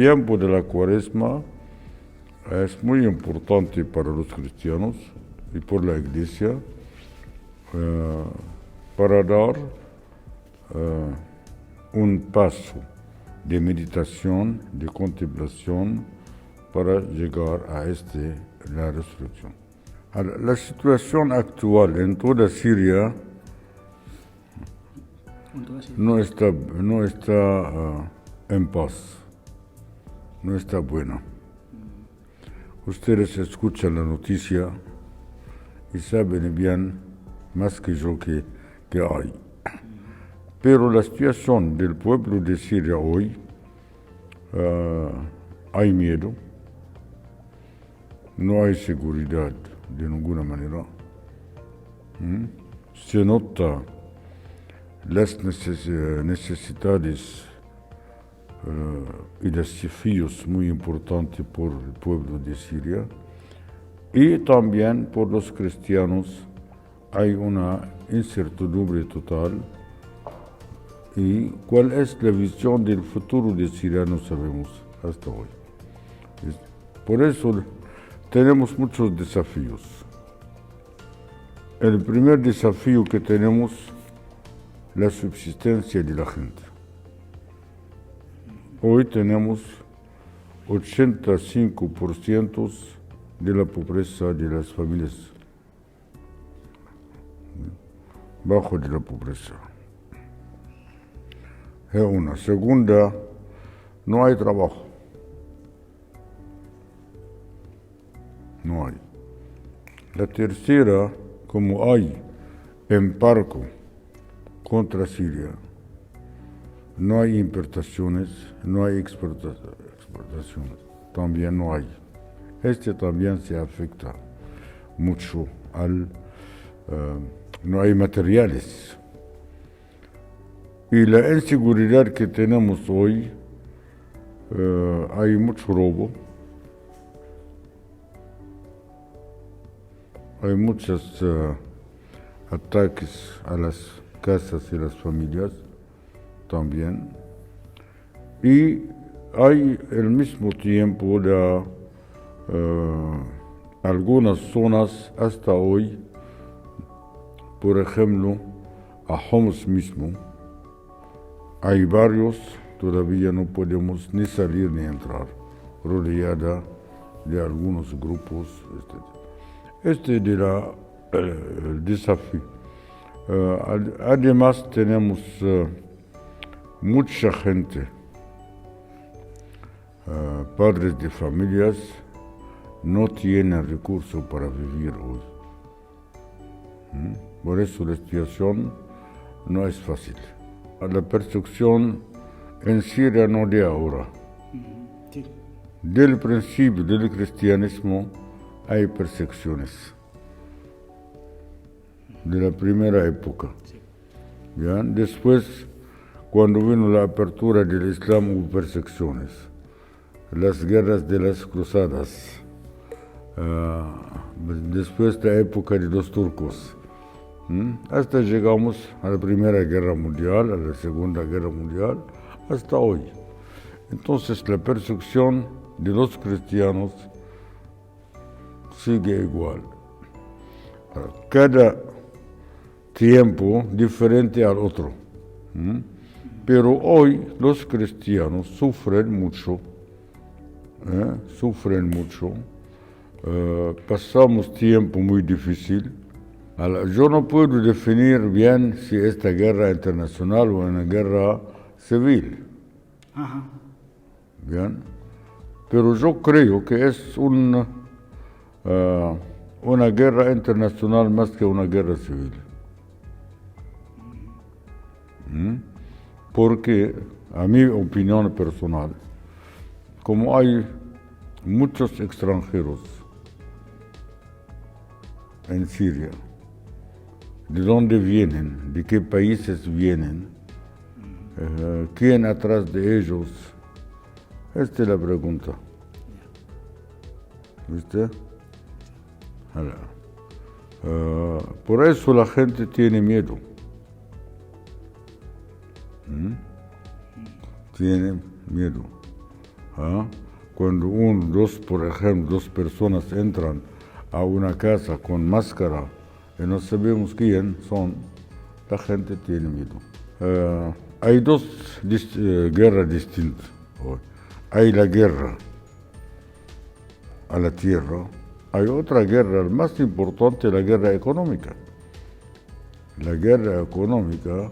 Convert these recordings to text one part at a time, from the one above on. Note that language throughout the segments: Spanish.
tiempo de la Cuaresma es muy importante para los cristianos y por la Iglesia para dar un paso de meditación, de contemplación para llegar a la resurrección. La situación actual en toda Siria no está en paz, no está buena. Ustedes escuchan la noticia y saben bien más que yo que hay. Pero la situación del pueblo de Siria hoy, hay miedo, no hay seguridad de ninguna manera. Se nota las necesidades y los desafíos muy importantes por el pueblo de Siria y también por los cristianos hay una incertidumbre total y cuál es la visión del futuro de Siria no sabemos hasta hoy. Por eso tenemos muchos desafíos. El primer desafío que tenemos la subsistencia de la gente. Hoy tenemos 85% de la pobreza de las familias, bajo de la pobreza. Es una. Segunda, no hay trabajo. No hay. La tercera, como hay embargo contra Siria, no hay importaciones, no hay exportaciones, también no hay. También se afecta mucho no hay materiales. Y la inseguridad que tenemos hoy, hay mucho robo, hay muchos ataques a las casas y las familias también. Y hay al mismo tiempo algunas zonas hasta hoy, por ejemplo, a Homs mismo, hay barrios todavía no podemos ni salir ni entrar, rodeada de algunos grupos. El desafío. Además tenemos mucha gente, padres de familias, no tienen recursos para vivir hoy. Por eso la situación no es fácil. La persecución en Siria no de ahora. Sí. Del principio del cristianismo hay persecuciones. De la primera época. Sí. ¿Ya? Después, cuando vino la apertura del Islam, hubo persecuciones. Las guerras de las cruzadas. Después la época de los turcos. Hasta llegamos a la Primera Guerra Mundial, a la Segunda Guerra Mundial, hasta hoy. Entonces la persecución de los cristianos sigue igual. Cada tiempo diferente al otro. Pero hoy los cristianos sufren mucho. Pasamos tiempo muy difícil. Yo no puedo definir bien si esta guerra internacional o una guerra civil. Ajá. Bien. Pero yo creo que es una guerra internacional más que una guerra civil. Porque, a mi opinión personal, como hay muchos extranjeros en Siria, ¿de dónde vienen? ¿De qué países vienen? ¿Quién atrás de ellos? Esta es la pregunta. ¿Viste? Por eso la gente tiene miedo. Tiene miedo. ¿ah? Cuando por ejemplo, dos personas entran a una casa con máscara y no sabemos quién son, la gente tiene miedo. Hay dos guerras distintas hoy. Hay la guerra a la tierra, hay otra guerra, la más importante, la guerra económica. La guerra económica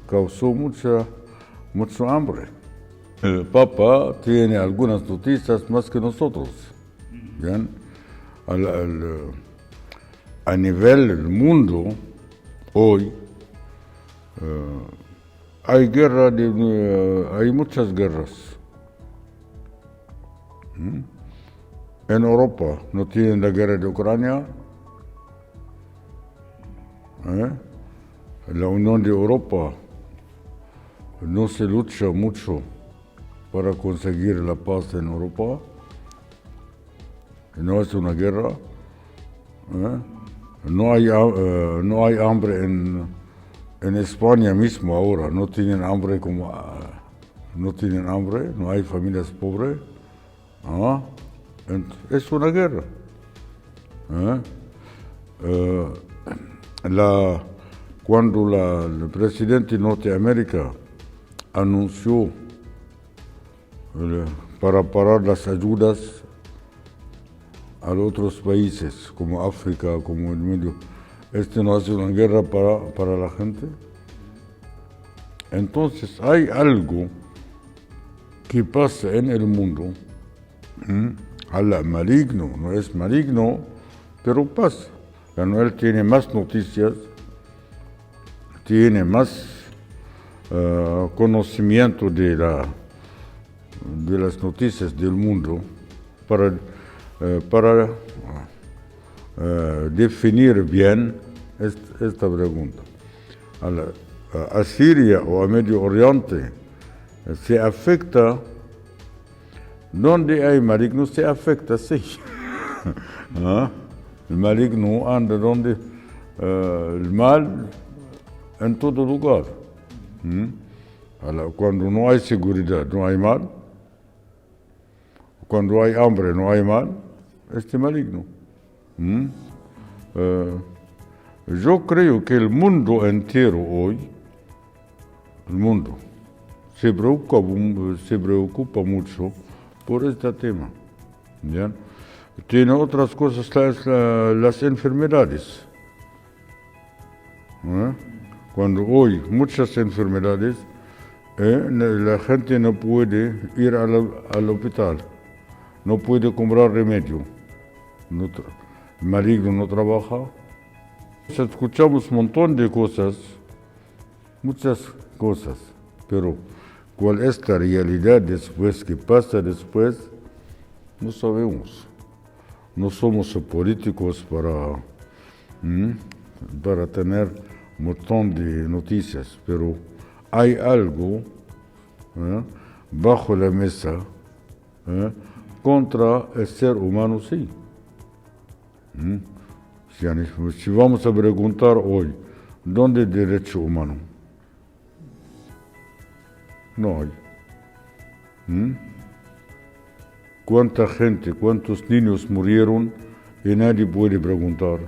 causó mucho hambre. El Papa tiene algunas noticias más que nosotros. ¿Bien? A nivel del mundo, hoy, hay muchas guerras. En Europa no tienen la guerra de Ucrania. La Unión de Europa no se lucha mucho para conseguir la paz en Europa. No es una guerra. No hay hambre en España mismo ahora. No tienen hambre no hay familias pobres. Es una guerra. Cuando el presidente de Norteamérica anunció para parar las ayudas a otros países como África, como el medio, no hace una guerra para la gente. Entonces hay algo que pasa en el mundo, maligno, no es maligno, pero pasa. Él tiene más noticias, tiene más conocimiento de las noticias del mundo para definir bien esta pregunta. A Siria o a Medio Oriente se afecta, donde hay maligno se afecta, sí. El maligno anda donde el mal en todo lugar. Cuando no hay seguridad, no hay mal. Cuando hay hambre, no hay mal. Maligno. Yo creo que el mundo entero hoy, se preocupa mucho por este tema. ¿Bien? Tiene otras cosas, las enfermedades. Cuando hoy muchas enfermedades, la gente no puede ir al hospital, no puede comprar remedio, el maligno no trabaja. Escuchamos un montón de cosas, muchas cosas, pero ¿cuál es la realidad después? ¿Qué pasa después? No sabemos. No somos políticos para tener un montón de noticias, pero hay algo bajo la mesa contra el ser humano, sí. Si vamos a preguntar hoy, ¿dónde el derecho humano? No hay. ¿Cuánta gente, cuántos niños murieron y nadie puede preguntar?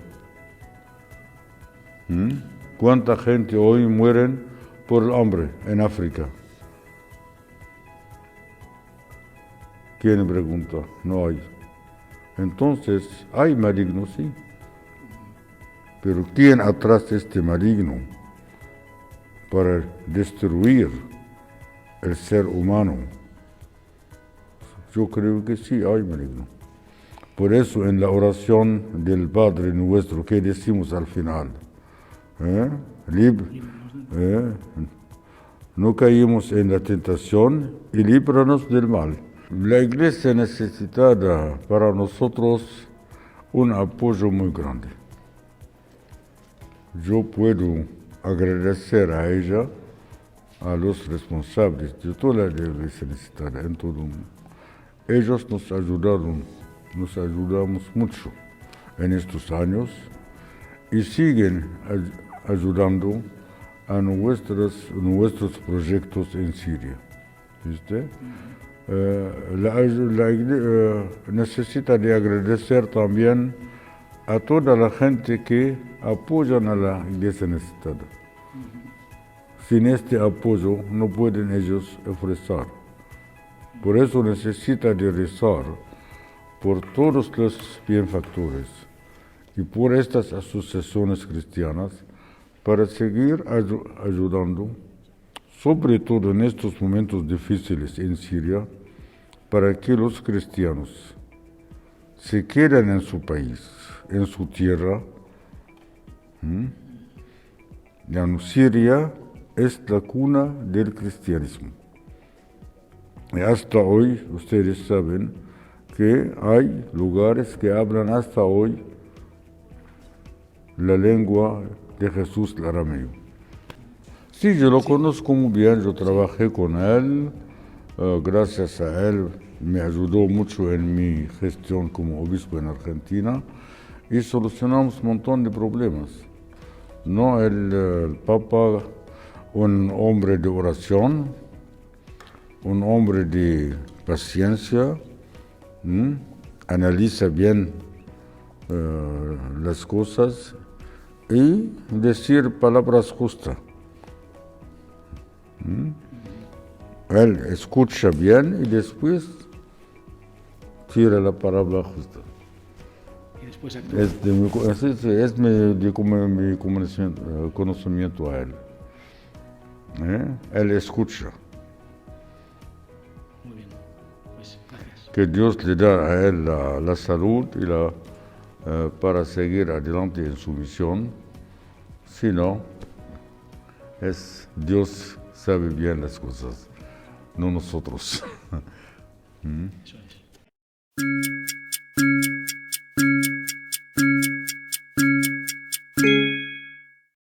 ¿Cuánta gente hoy mueren por el hambre en África? ¿Quién pregunta? No hay. Entonces, hay maligno, sí. Pero ¿quién atrás de este maligno para destruir el ser humano? Yo creo que sí hay maligno. Por eso en la oración del Padre Nuestro, ¿qué decimos al final? No caímos en la tentación y líbranos del mal. La Iglesia necesita para nosotros un apoyo muy grande. Yo puedo agradecer a ella, a los responsables de toda la Iglesia necesitada en todo el mundo. Ellos nos ayudamos mucho en estos años y siguen ayudando a nuestros proyectos en Siria. ¿viste? Necesita de agradecer también a toda la gente que apoyan a la iglesia necesitada. Sin este apoyo no pueden ellos ofrecer. Por eso necesita de rezar por todos los benefactores y por estas asociaciones cristianas para seguir ayudando, sobre todo en estos momentos difíciles en Siria, para que los cristianos se queden en su país, en su tierra. Siria es la cuna del cristianismo. Y hasta hoy, ustedes saben que hay lugares que hablan hasta hoy la lengua de Jesús, el arameo. Sí, yo lo conozco muy bien, yo trabajé con él, gracias a él me ayudó mucho en mi gestión como obispo en Argentina y solucionamos un montón de problemas. ¿No? El Papa, un hombre de oración, un hombre de paciencia, analiza bien las cosas y decir palabras justas. Él escucha bien y después tira la palabra justa. Y después actúa. Es mi conocimiento a él. Él escucha. Muy bien, pues gracias. Que Dios le da a él la salud y para seguir adelante en su misión. Si no, Dios sabe bien las cosas, no nosotros. Eso es.